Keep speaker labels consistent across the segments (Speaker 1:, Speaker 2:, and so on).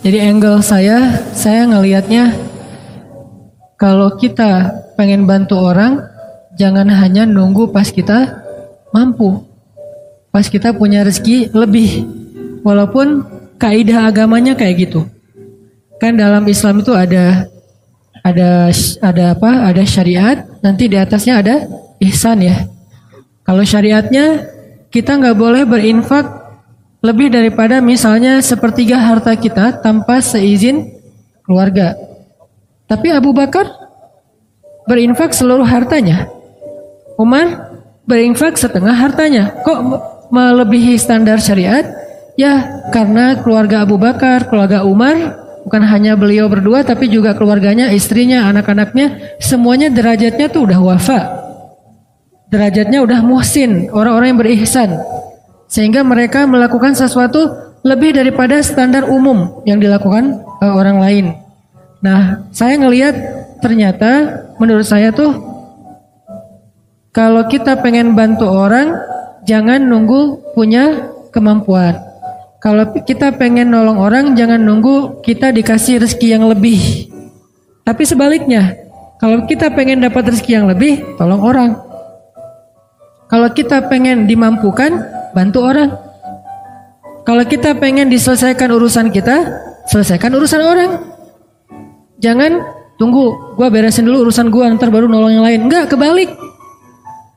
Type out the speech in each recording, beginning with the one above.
Speaker 1: Jadi angle saya ngelihatnya kalau kita pengen bantu orang, jangan hanya nunggu pas kita mampu. Pas kita punya rezeki lebih. Walaupun kaidah agamanya kayak gitu. Kan dalam Islam itu ada syariat, nanti di atasnya ada ihsan ya. Kalau syariatnya kita nggak boleh berinfak lebih daripada misalnya sepertiga harta kita tanpa seizin keluarga. Tapi Abu Bakar berinfak seluruh hartanya. Umar berinfak setengah hartanya. Kok melebihi standar syariat? Ya karena keluarga Abu Bakar, keluarga Umar, bukan hanya beliau berdua tapi juga keluarganya, istrinya, anak-anaknya, semuanya derajatnya tuh udah wafa. Derajatnya udah muhsin, orang-orang yang berihsan. Sehingga mereka melakukan sesuatu lebih daripada standar umum yang dilakukan orang lain. Nah, saya ngelihat ternyata menurut saya tuh kalau kita pengen bantu orang, jangan nunggu punya kemampuan. Kalau kita pengen nolong orang, jangan nunggu kita dikasih rezeki yang lebih. Tapi sebaliknya, kalau kita pengen dapat rezeki yang lebih, tolong orang. Kalau kita pengen dimampukan, bantu orang. Kalau kita pengen diselesaikan urusan kita, selesaikan urusan orang. Jangan tunggu, gua beresin dulu urusan gua, ntar baru nolong yang lain. Enggak, kebalik.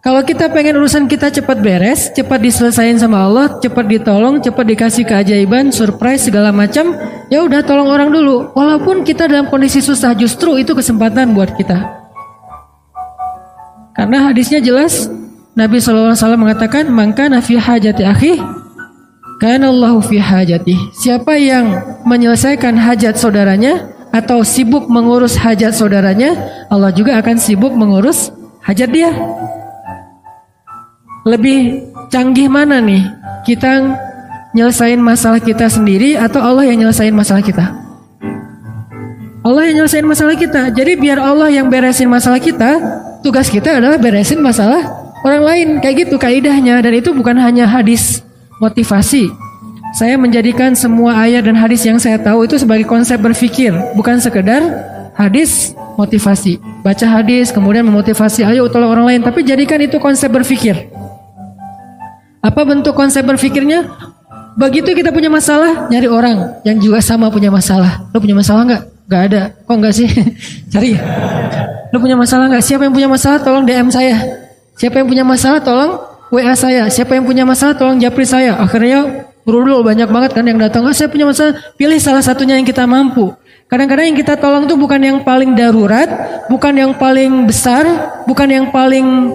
Speaker 1: Kalau kita pengen urusan kita cepat beres, cepat diselesain sama Allah, cepat ditolong, cepat dikasih keajaiban, surprise segala macam, ya udah tolong orang dulu. Walaupun kita dalam kondisi susah, justru itu kesempatan buat kita. Karena hadisnya jelas, Nabi SAW mengatakan, "Man kana fi hajati akhi, kana Allahu fi hajati." Siapa yang menyelesaikan hajat saudaranya atau sibuk mengurus hajat saudaranya, Allah juga akan sibuk mengurus hajat dia. Lebih canggih mana nih? Kita nyelesain masalah kita sendiri atau Allah yang nyelesain masalah kita? Allah yang nyelesain masalah kita. Jadi biar Allah yang beresin masalah kita, tugas kita adalah beresin masalah orang lain. Kayak gitu kaidahnya. Dan itu bukan hanya hadis motivasi. Saya menjadikan semua ayat dan hadis yang saya tahu itu sebagai konsep berpikir, bukan sekedar hadis motivasi. Baca hadis kemudian memotivasi, ayo tolong orang lain, tapi jadikan itu konsep berpikir. Apa bentuk konsep berpikirnya? Begitu kita punya masalah, nyari orang yang juga sama punya masalah. Lo punya masalah nggak? Nggak ada. Kok nggak sih? Cari. Lo punya masalah nggak? Siapa yang punya masalah? Tolong DM saya. Siapa yang punya masalah? Tolong WA saya. Siapa yang punya masalah? Tolong japri saya. Akhirnya berudul banyak banget kan yang datang. Saya punya masalah. Pilih salah satunya yang kita mampu. Kadang-kadang yang kita tolong tuh bukan yang paling darurat, bukan yang paling besar, bukan yang paling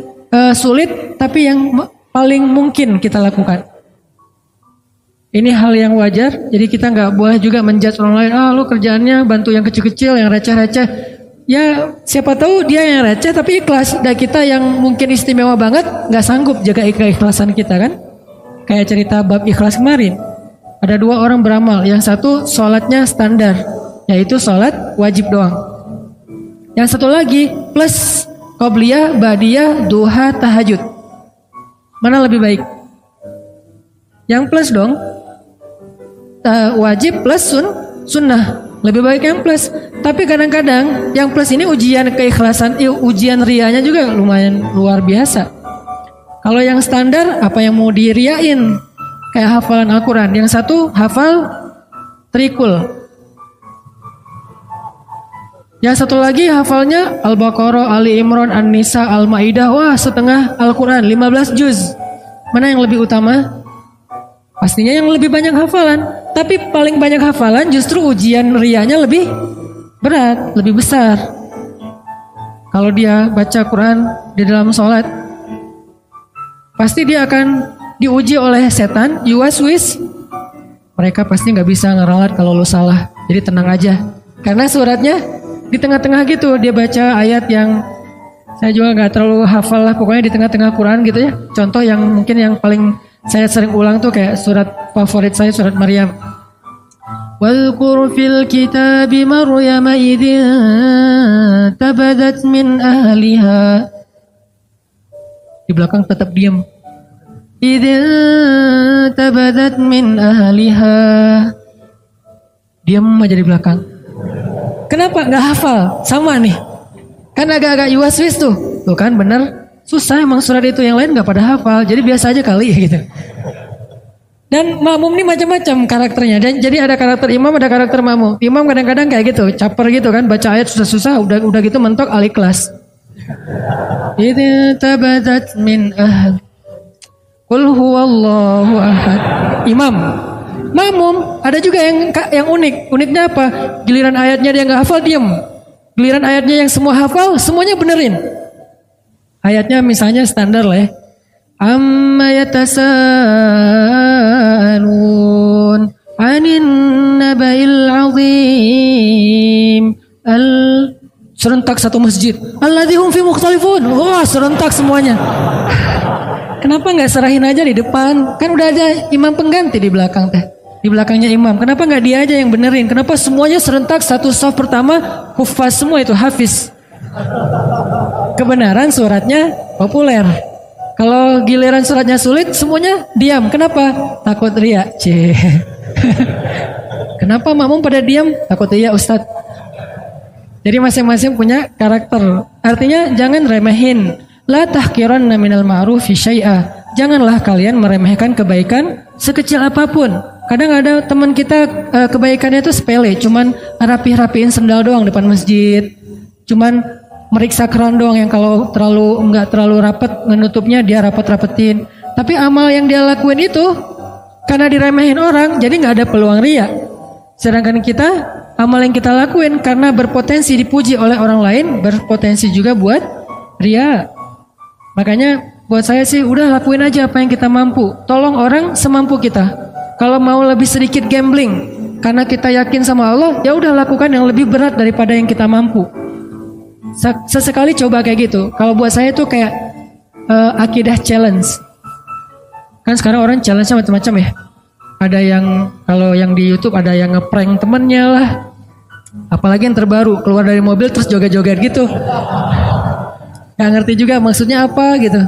Speaker 1: sulit, tapi yang paling mungkin kita lakukan. Ini hal yang wajar. Jadi kita nggak boleh juga menjudge orang lain. Lu kerjaannya bantu yang kecil-kecil, yang receh-receh. Ya siapa tahu dia yang receh tapi ikhlas. Dan kita yang mungkin istimewa banget nggak sanggup jaga keikhlasan kita kan. Kayak cerita bab ikhlas kemarin. Ada 2 orang beramal. Yang satu sholatnya standar, yaitu sholat wajib doang. Yang satu lagi plus qobliyah, ba'diyah, duha, tahajud. Mana lebih baik? Yang plus dong. Wajib plus sunnah. Lebih baik yang plus. Tapi kadang-kadang yang plus ini ujian keikhlasan, ujian rianya juga lumayan luar biasa. Kalau yang standar, apa yang mau diriain? Kayak hafalan Al-Quran. Yang satu hafal trikul. Yang satu lagi hafalnya Al-Baqarah, Ali Imran, An-Nisa, Al-Maidah. Wah, setengah Al-Quran, 15 juz. Mana yang lebih utama? Pastinya yang lebih banyak hafalan. Tapi paling banyak hafalan justru ujian rianya lebih berat, lebih besar. Kalau dia baca Quran di dalam sholat, pasti dia akan diuji oleh setan, yuwaswis. Mereka pasti gak bisa ngeralat kalau lo salah. Jadi tenang aja. Karena suratnya di tengah-tengah gitu, dia baca ayat yang saya juga nggak terlalu hafal lah, pokoknya di tengah-tengah Quran gitu ya. Contoh yang mungkin yang paling saya sering ulang tuh kayak surat favorit saya, surat Maryam. Wadhkur fil kitabi Maryam idin tabadat min ahliha. Di belakang tetap diam. Idin tabadat min ahliha. diam aja di belakang. Kenapa? Nggak hafal. Sama nih. Kan agak-agak yuaswis tuh. Tuh kan bener. Susah emang surat itu, yang lain nggak pada hafal. Jadi biasa aja kali gitu. Dan makmum ini macam-macam karakternya. Dan jadi ada karakter imam, ada karakter makmum. Imam kadang-kadang kayak gitu, caper gitu kan, baca ayat susah-susah, udah gitu mentok Al-Ikhlas. Idza tabadat min ahad. Qul huwallahu ahad. Imam. Makmum ada juga yang unik. Uniknya apa? Giliran ayatnya dia nggak hafal, diam. Giliran ayatnya yang semua hafal, semuanya benerin. Ayatnya misalnya standar lah ya. Amma yatasaalun 'anin naba'il 'azim. Serentak satu masjid. Alladzi hum fi mukhtalifun. Wah, serentak semuanya. Kenapa nggak serahin aja di depan? Kan udah ada imam pengganti di belakang teh. Di belakangnya imam. Kenapa nggak dia aja yang benerin? Kenapa semuanya serentak satu shaf pertama hufaz semua itu hafiz? Kebenaran suratnya populer. Kalau giliran suratnya sulit, semuanya diam. Kenapa? Takut riya. Kenapa makmum pada diam? Takut riya, Ustadz. Jadi masing-masing punya karakter. Artinya jangan remehin. La tahqiranna minal ma'rufi syai'a. Janganlah kalian meremehkan kebaikan sekecil apapun. Kadang ada teman kita kebaikannya itu sepele, cuman rapihin sendal doang depan masjid. Cuman meriksa keran doang yang kalau nggak terlalu rapat menutupnya dia rapetin. Tapi amal yang dia lakuin itu karena diremehin orang, jadi nggak ada peluang riya. Sedangkan kita amal yang kita lakuin karena berpotensi dipuji oleh orang lain, berpotensi juga buat riya. Makanya buat saya sih udah lakuin aja apa yang kita mampu. Tolong orang semampu kita. Kalau mau lebih sedikit gambling karena kita yakin sama Allah, ya udah lakukan yang lebih berat daripada yang kita mampu. Sesekali coba kayak gitu. Kalau buat saya tuh kayak akidah challenge. Kan sekarang orang challenge-nya macam-macam ya. Ada yang kalau yang di YouTube ada yang ngeprank temennya lah. Apalagi yang terbaru keluar dari mobil terus joget-joget gitu. Gak ngerti juga maksudnya apa gitu.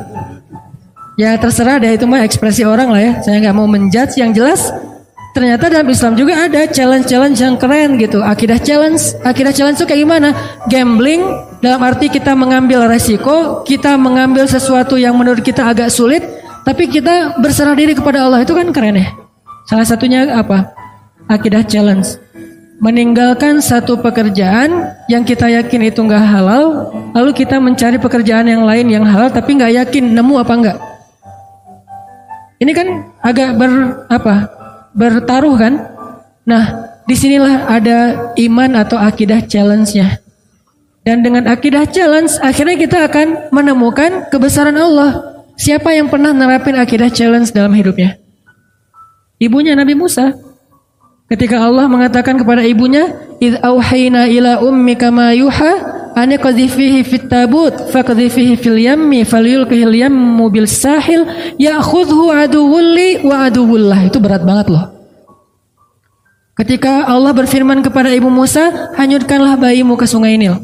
Speaker 1: Ya terserah deh, itu mah ekspresi orang lah ya. Saya nggak mau menjudge, yang jelas ternyata dalam Islam juga ada challenge yang keren gitu. Akidah challenge itu kayak gimana? Gambling dalam arti kita mengambil resiko, kita mengambil sesuatu yang menurut kita agak sulit, tapi kita berserah diri kepada Allah. Itu kan keren ya. Salah satunya apa? Akidah challenge. Meninggalkan satu pekerjaan yang kita yakin itu nggak halal, lalu kita mencari pekerjaan yang lain yang halal, tapi nggak yakin nemu apa enggak. Ini kan agak bertaruh kan? Nah, disinilah ada iman atau akidah challenge-nya. Dan dengan akidah challenge, akhirnya kita akan menemukan kebesaran Allah. Siapa yang pernah nerapin akidah challenge dalam hidupnya? Ibunya Nabi Musa. Ketika Allah mengatakan kepada ibunya, "Idz auhayna ila ummika ma yuha, an qadhifihi fit tabut, faqdhifihi fil yammi, falyulqihil yammu bil sahil, ya'khudhu aduwwul li wa aduwwullah." Itu berat banget loh. Ketika Allah berfirman kepada ibu Musa, "Hanyutkanlah bayimu ke sungai Nil."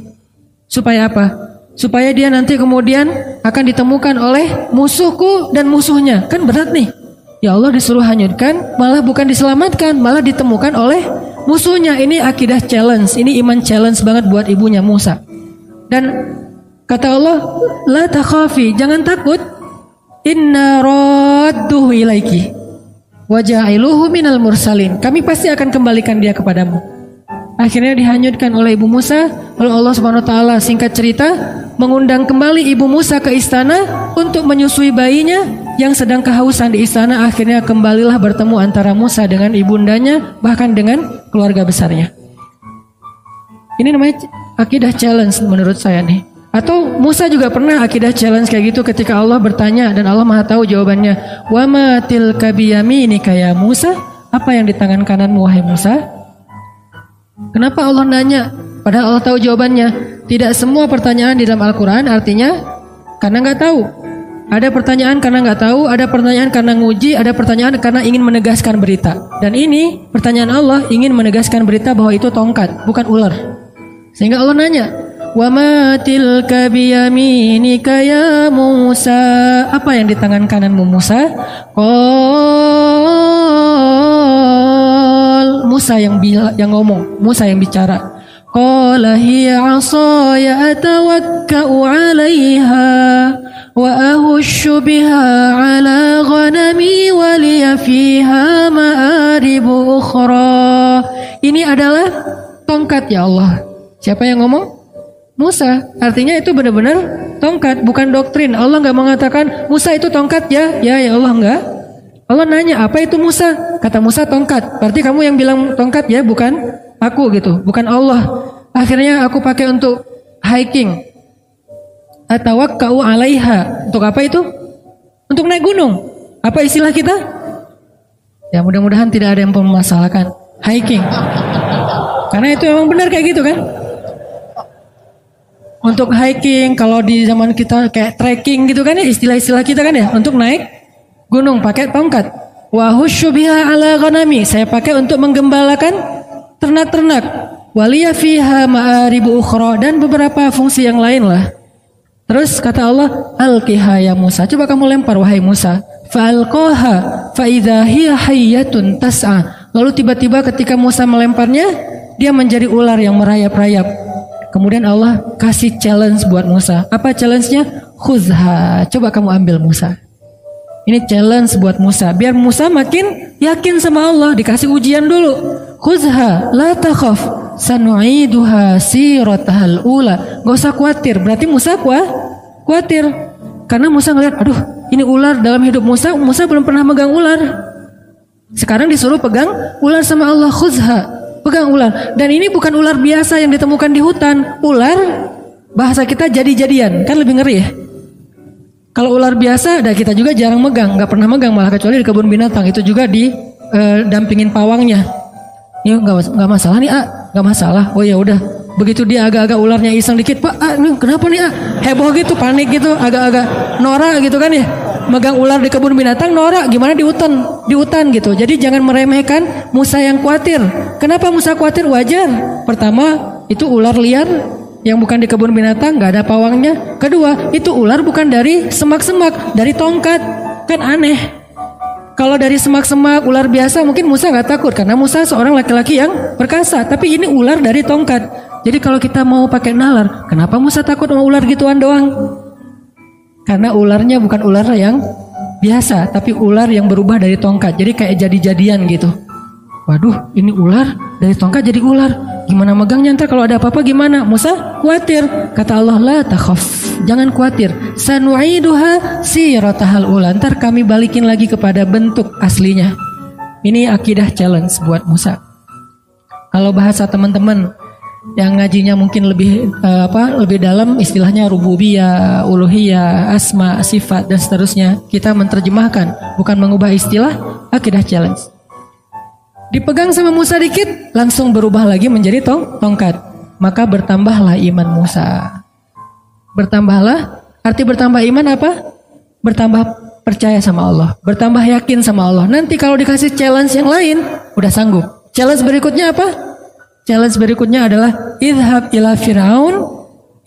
Speaker 1: Supaya apa? Supaya dia nanti kemudian akan ditemukan oleh musuhku dan musuhnya. Kan berat nih. Ya Allah disuruh hanyutkan, malah bukan diselamatkan, malah ditemukan oleh musuhnya. Ini akidah challenge, ini iman challenge banget buat ibunya Musa. Dan kata Allah, la takhafi, jangan takut. Inna radduhu ilaiki wa ja'iluhu minal mursalin. Kami pasti akan kembalikan dia kepadamu. Akhirnya dihanyutkan oleh ibu Musa. Lalu Allah Subhanahu wa taala singkat cerita mengundang kembali ibu Musa ke istana untuk menyusui bayinya yang sedang kehausan di istana. Akhirnya kembalilah bertemu antara Musa dengan ibundanya, bahkan dengan keluarga besarnya. Ini namanya akidah challenge menurut saya nih. Atau Musa juga pernah akidah challenge kayak gitu ketika Allah bertanya dan Allah Maha tahu jawabannya. Wa ma tilka biyaminika ya Musa? Apa yang di tangan kananmu wahai Musa? Kenapa Allah nanya? Padahal Allah tahu jawabannya. Tidak semua pertanyaan di dalam Al-Quran artinya karena nggak tahu. Ada pertanyaan karena nggak tahu, ada pertanyaan karena nguji, ada pertanyaan karena ingin menegaskan berita. Dan ini pertanyaan Allah ingin menegaskan berita bahwa itu tongkat, bukan ular. Sehingga Allah nanya, "Wa ma tilka biyaminika ya Musa?" Apa yang di tangan kananmu Musa? Musa yang ngomong, Musa yang bicara. Qala hiya 'asaya atawakka'u 'alaiha wa ahushu biha 'ala ghanami wa liya fiha ma'aribu ukhra. Ini adalah tongkat ya Allah. Siapa yang ngomong? Musa. Artinya itu benar-benar tongkat, bukan doktrin. Allah nggak mengatakan Musa itu tongkat ya Allah nggak. Allah nanya apa itu Musa? Kata Musa tongkat. Berarti kamu yang bilang tongkat ya, bukan aku gitu, bukan Allah. Akhirnya aku pakai untuk hiking. Atawakka'u 'alaiha. Untuk apa itu? Untuk naik gunung. Apa istilah kita? Ya mudah-mudahan tidak ada yang mempermasalahkan hiking. Karena itu memang benar kayak gitu kan? Untuk hiking, kalau di zaman kita kayak trekking gitu kan ya, istilah-istilah kita kan ya, untuk naik gunung pakai tongkat. Wa husyu biha 'ala ghanami. Saya pakai untuk menggembalakan ternak-ternak. Waliya fiha ma'aribu ukhra, dan beberapa fungsi yang lain lah. Terus kata Allah, alqiha ya Musa. Coba kamu lempar wahai Musa. Fa'alqaha fa idza hiya hayyatun tas'a. Lalu tiba-tiba ketika Musa melemparnya, dia menjadi ular yang merayap-rayap. Kemudian Allah kasih challenge buat Musa. Apa challenge-nya? Khuzha. Coba kamu ambil Musa. Ini challenge buat Musa. Biar Musa makin yakin sama Allah. Dikasih ujian dulu. Khuzha la takhaf sanu'iduha siratahal ula. Gak usah khawatir. Berarti Musa khawatir. Karena Musa ngeliat, aduh ini ular dalam hidup Musa. Musa belum pernah megang ular. Sekarang disuruh pegang ular sama Allah. Khuzha. Pegang ular. Dan ini bukan ular biasa yang ditemukan di hutan. Ular bahasa kita jadi-jadian. Kan lebih ngeri ya. Kalau ular biasa, kita juga jarang megang, nggak pernah megang, malah kecuali di kebun binatang. Itu juga dampingin pawangnya. Ya nggak masalah nih, nggak masalah. Oh ya udah. Begitu dia agak-agak ularnya iseng dikit, Pak, ini kenapa nih, heboh gitu, panik gitu, agak-agak norak gitu kan ya. Megang ular di kebun binatang norak, gimana di hutan gitu. Jadi jangan meremehkan Musa yang khawatir. Kenapa Musa khawatir? Wajar. Pertama, itu ular liar yang bukan di kebun binatang, nggak ada pawangnya. Kedua, itu ular bukan dari semak-semak, dari tongkat. Kan aneh. Kalau dari semak-semak, ular biasa mungkin Musa nggak takut karena Musa seorang laki-laki yang perkasa. Tapi ini ular dari tongkat. Jadi kalau kita mau pakai nalar, kenapa Musa takut sama ular gituan doang? Karena ularnya bukan ular yang biasa, tapi ular yang berubah dari tongkat. Jadi kayak jadi-jadian gitu. Waduh, ini ular dari tongkat jadi ular. Gimana megangnya ntar kalau ada apa-apa gimana? Musa khawatir. Kata Allah, la takhaf. Jangan khawatir. Sanu'iduha siratahal ula. Ntar kami balikin lagi kepada bentuk aslinya. Ini akidah challenge buat Musa. Kalau bahasa teman-teman yang ngajinya mungkin lebih lebih dalam, istilahnya rububiyah, uluhiyah, asma, sifat dan seterusnya. Kita menerjemahkan, bukan mengubah istilah, akidah challenge. Dipegang sama Musa dikit, langsung berubah lagi menjadi tongkat. Maka bertambahlah iman Musa. Bertambahlah, arti bertambah iman apa? Bertambah percaya sama Allah, bertambah yakin sama Allah. Nanti kalau dikasih challenge yang lain, udah sanggup. Challenge berikutnya apa? Challenge berikutnya adalah idhab ila Fir'aun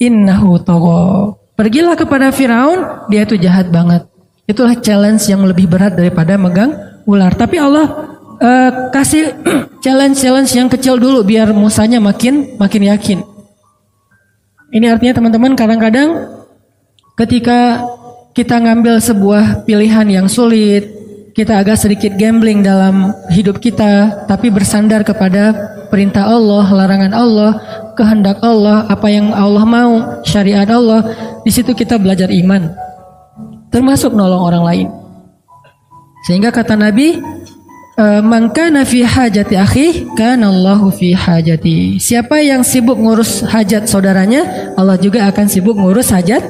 Speaker 1: innahu tagha. Pergilah kepada Fir'aun, dia itu jahat banget. Itulah challenge yang lebih berat daripada megang ular. Tapi Allah kasih challenge yang kecil dulu biar Musanya makin yakin. Ini artinya teman-teman, kadang-kadang ketika kita ngambil sebuah pilihan yang sulit, kita agak sedikit gambling dalam hidup kita, tapi bersandar kepada perintah Allah, larangan Allah, kehendak Allah, apa yang Allah mau, syariat Allah. Di situ kita belajar iman, termasuk nolong orang lain. Sehingga kata Nabi, man kana fi hajati akhi kana Allahu fi hajati. Siapa yang sibuk ngurus hajat saudaranya, Allah juga akan sibuk ngurus hajat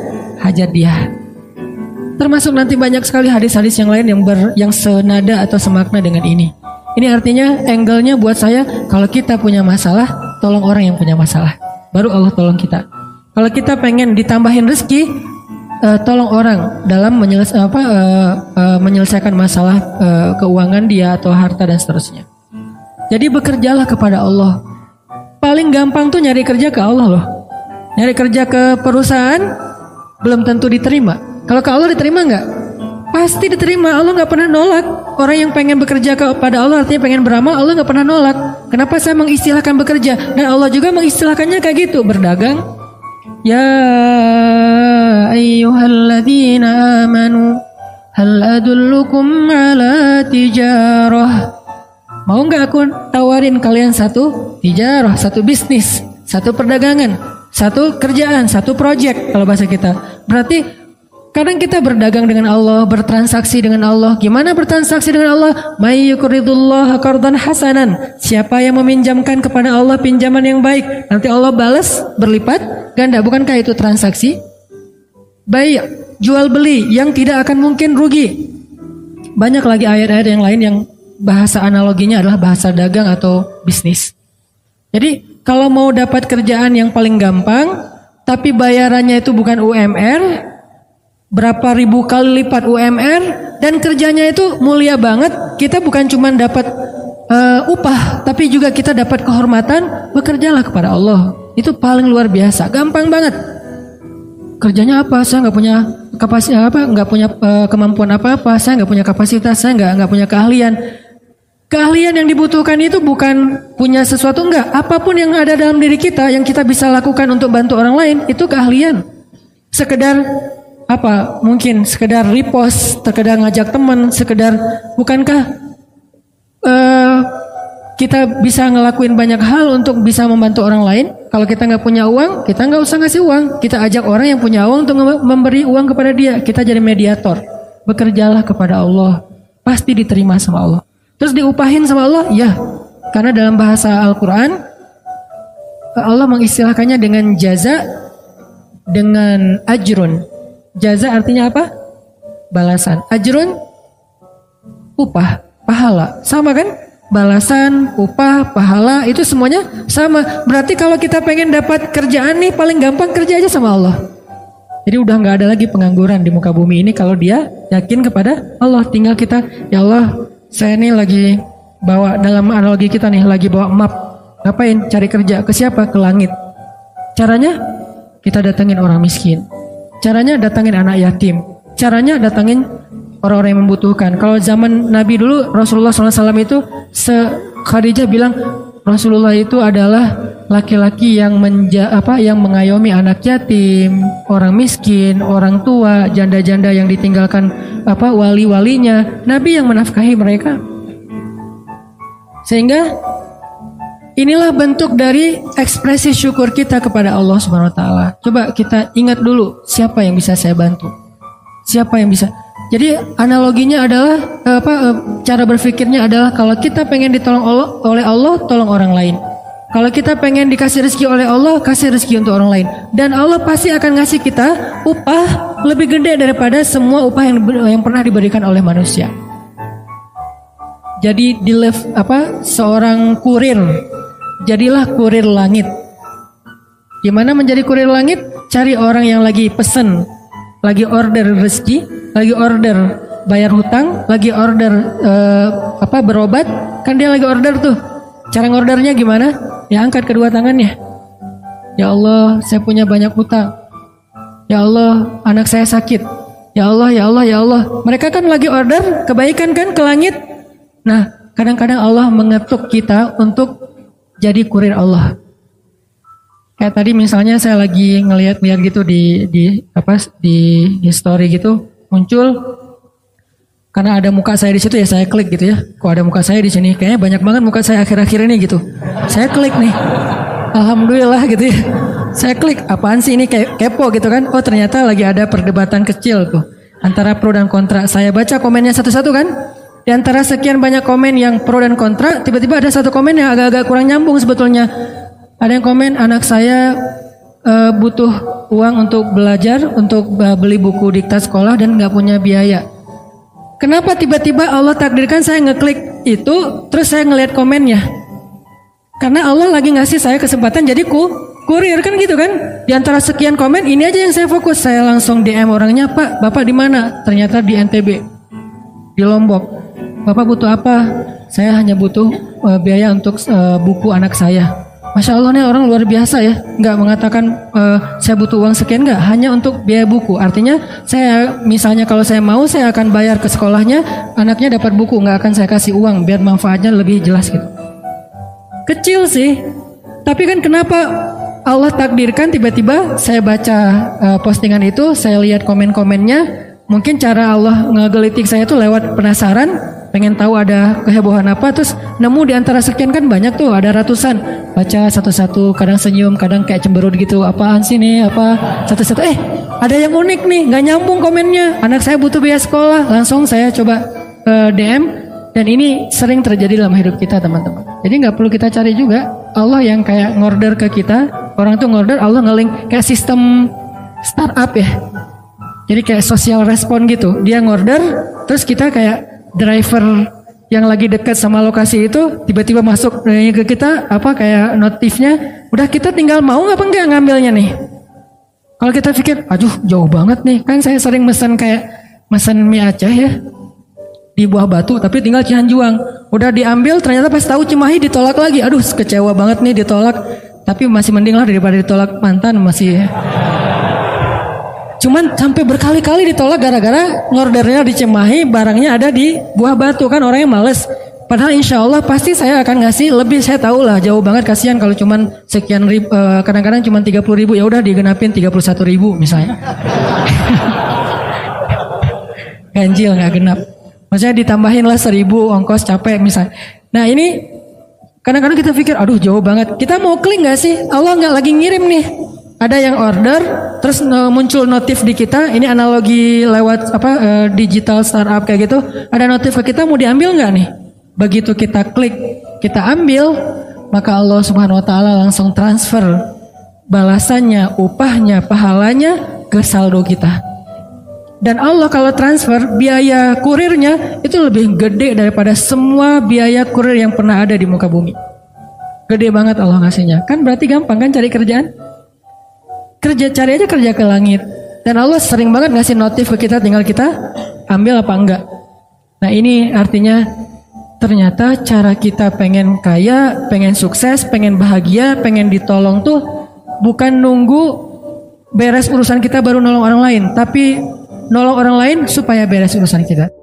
Speaker 1: dia. Termasuk nanti banyak sekali hadis-hadis yang lain yang senada atau semakna dengan ini. Ini artinya angle-nya buat saya, kalau kita punya masalah, tolong orang yang punya masalah, baru Allah tolong kita. Kalau kita pengen ditambahin rezeki, tolong orang dalam menyelesaikan masalah keuangan dia atau harta dan seterusnya. Jadi bekerjalah kepada Allah. Paling gampang tuh nyari kerja ke Allah loh. Nyari kerja ke perusahaan belum tentu diterima. Kalau ke Allah diterima nggak? pasti diterima. Allah nggak pernah nolak. Orang yang pengen bekerja kepada Allah, artinya pengen beramal, Allah nggak pernah nolak. Kenapa saya mengistilahkan bekerja? Dan Allah juga mengistilahkannya kayak gitu, berdagang. Ya ayyuhalladzina amanu hal adullukum ala tijarah. Mau nggak aku tawarin kalian satu tijarah, satu bisnis, satu perdagangan, satu kerjaan, satu project kalau bahasa kita. Berarti kadang kita berdagang dengan Allah, bertransaksi dengan Allah. Gimana bertransaksi dengan Allah? May yuqridullaha qardan hasanan. Siapa yang meminjamkan kepada Allah pinjaman yang baik, nanti Allah balas berlipat ganda. Bukankah itu transaksi? Baik, jual beli yang tidak akan mungkin rugi. Banyak lagi ayat-ayat yang lain yang bahasa analoginya adalah bahasa dagang atau bisnis. Jadi kalau mau dapat kerjaan yang paling gampang, tapi bayarannya itu bukan UMR, berapa ribu kali lipat UMR, dan kerjanya itu mulia banget. Kita bukan cuma dapat upah, tapi juga kita dapat kehormatan. Bekerjalah kepada Allah. Itu paling luar biasa, gampang banget. Kerjanya apa? Saya nggak punya kapasitas nggak punya kemampuan apa-apa. Saya nggak punya kapasitas, saya nggak punya keahlian. Keahlian yang dibutuhkan itu bukan punya sesuatu, enggak. Apapun yang ada dalam diri kita yang kita bisa lakukan untuk bantu orang lain, itu keahlian. Sekedar apa? Mungkin sekedar repost, sekedar ngajak teman, sekedar, bukankah kita bisa ngelakuin banyak hal untuk bisa membantu orang lain? Kalau kita nggak punya uang, kita nggak usah ngasih uang. Kita ajak orang yang punya uang untuk memberi uang kepada dia. Kita jadi mediator. Bekerjalah kepada Allah, pasti diterima sama Allah. Terus diupahin sama Allah? Ya. Karena dalam bahasa Al-Quran, Allah mengistilahkannya dengan jaza, dengan ajrun. Jaza artinya apa? Balasan. Ajrun, upah, pahala. Sama kan? Balasan, upah, pahala, itu semuanya sama. Berarti kalau kita pengen dapat kerjaan nih, paling gampang kerja aja sama Allah. Jadi udah gak ada lagi pengangguran di muka bumi ini kalau dia yakin kepada Allah. Tinggal kita, ya Allah, saya nih lagi bawa, dalam analogi kita nih, lagi bawa map. Ngapain? Cari kerja. Ke siapa? Ke langit. Caranya? Kita datangin orang miskin. Caranya datangin anak yatim. Caranya datangin orang-orang yang membutuhkan. Kalau zaman Nabi dulu, Rasulullah SAW itu, Khadijah bilang, Rasulullah itu adalah laki-laki yang yang mengayomi anak yatim, orang miskin, orang tua, janda-janda yang ditinggalkan wali-walinya. Nabi yang menafkahi mereka. Sehingga inilah bentuk dari ekspresi syukur kita kepada Allah Subhanahu wa taala. Coba kita ingat dulu, siapa yang bisa saya bantu? Siapa yang bisa? Jadi analoginya adalah cara berpikirnya adalah kalau kita pengen ditolong oleh Allah, tolong orang lain. Kalau kita pengen dikasih rezeki oleh Allah, kasih rezeki untuk orang lain. Dan Allah pasti akan ngasih kita upah lebih gede daripada semua upah yang pernah diberikan oleh manusia. Jadi seorang kurir, jadilah kurir langit. Gimana menjadi kurir langit? Cari orang yang lagi pesen, lagi order rezeki, lagi order bayar hutang, lagi order berobat, kan dia lagi order tuh. Cara ngordernya gimana? Ya angkat kedua tangannya. Ya Allah, saya punya banyak hutang. Ya Allah, anak saya sakit. Ya Allah, ya Allah, ya Allah. Mereka kan lagi order kebaikan kan ke langit. Nah, kadang-kadang Allah mengetuk kita untuk jadi kurir Allah. Kayak tadi misalnya saya lagi ngelihat gitu di history gitu muncul, karena ada muka saya di situ ya saya klik gitu ya. Kok ada muka saya di sini? Kayaknya banyak banget muka saya akhir-akhir ini gitu. Saya klik nih. Alhamdulillah gitu ya. Saya klik, apaan sih ini, kepo gitu kan. Oh ternyata lagi ada perdebatan kecil tuh antara pro dan kontra. Saya baca komennya satu-satu kan. Di antara sekian banyak komen yang pro dan kontra, tiba-tiba ada satu komen yang agak-agak kurang nyambung sebetulnya. Ada yang komen, anak saya butuh uang untuk belajar, untuk beli buku diktat sekolah dan gak punya biaya. Kenapa tiba-tiba Allah takdirkan saya ngeklik itu, terus saya ngelihat komennya? Karena Allah lagi ngasih saya kesempatan jadi kurir kan gitu kan. Di antara sekian komen, ini aja yang saya fokus. Saya langsung DM orangnya, Pak, Bapak di mana? Ternyata di NTB, di Lombok. Bapak butuh apa? Saya hanya butuh biaya untuk buku anak saya. Masya Allah nih orang luar biasa ya, nggak mengatakan saya butuh uang sekian, nggak, hanya untuk biaya buku. Artinya saya misalnya kalau saya mau saya akan bayar ke sekolahnya, anaknya dapat buku, nggak akan saya kasih uang biar manfaatnya lebih jelas gitu. Kecil sih, tapi kan kenapa Allah takdirkan tiba-tiba saya baca postingan itu, saya lihat komen-komennya, mungkin cara Allah ngegelitik saya tuh lewat penasaran, pengen tahu ada kehebohan apa, terus nemu di antara sekian kan banyak tuh, ada ratusan, baca satu-satu, kadang senyum, kadang kayak cemberut gitu, apaan sih nih, apa, satu-satu, ada yang unik nih, nggak nyambung komennya, anak saya butuh biaya sekolah, langsung saya coba DM, dan ini sering terjadi dalam hidup kita teman-teman. Jadi nggak perlu kita cari juga, Allah yang kayak ngorder ke kita, orang tuh ngorder, Allah nge-link kayak sistem startup ya. Jadi kayak social respon gitu, dia ngorder, terus kita kayak driver yang lagi dekat sama lokasi itu tiba-tiba masuk ke kita apa kayak notifnya, udah kita tinggal mau apa enggak ngambilnya nih. Kalau kita pikir, aduh jauh banget nih, kan saya sering mesen mie Aceh ya di Buah Batu, tapi tinggal Cihanjuang, udah diambil ternyata pas tahu Cimahi ditolak lagi, aduh kecewa banget nih ditolak, tapi masih mending lah daripada ditolak mantan masih. Cuman sampai berkali-kali ditolak gara-gara ngordernya di Cimahi, barangnya ada di Buah Batu, kan orangnya males. Padahal insya Allah pasti saya akan ngasih lebih, saya tahu lah jauh banget, kasihan kalau cuman sekian ribu, kadang-kadang cuman 30.000, ya udah digenapin 31.000 misalnya. Ganjil nggak genap. Maksudnya ditambahin lah 1.000 ongkos capek misalnya. Nah ini kadang-kadang kita pikir, aduh jauh banget. Kita mau klik nggak sih? Allah nggak lagi ngirim nih. Ada yang order, terus muncul notif di kita. Ini analogi lewat digital startup kayak gitu. Ada notif ke kita, mau diambil nggak nih? Begitu kita klik, kita ambil, maka Allah Subhanahu Wa Taala langsung transfer balasannya, upahnya, pahalanya ke saldo kita. Dan Allah kalau transfer biaya kurirnya itu lebih gede daripada semua biaya kurir yang pernah ada di muka bumi. Gede banget Allah ngasihnya. Kan berarti gampang kan cari kerjaan? Cari aja kerja ke langit. Dan Allah sering banget ngasih notif ke kita, tinggal kita ambil apa enggak. Nah ini artinya ternyata cara kita pengen kaya, pengen sukses, pengen bahagia, pengen ditolong tuh bukan nunggu beres urusan kita baru nolong orang lain, tapi nolong orang lain supaya beres urusan kita.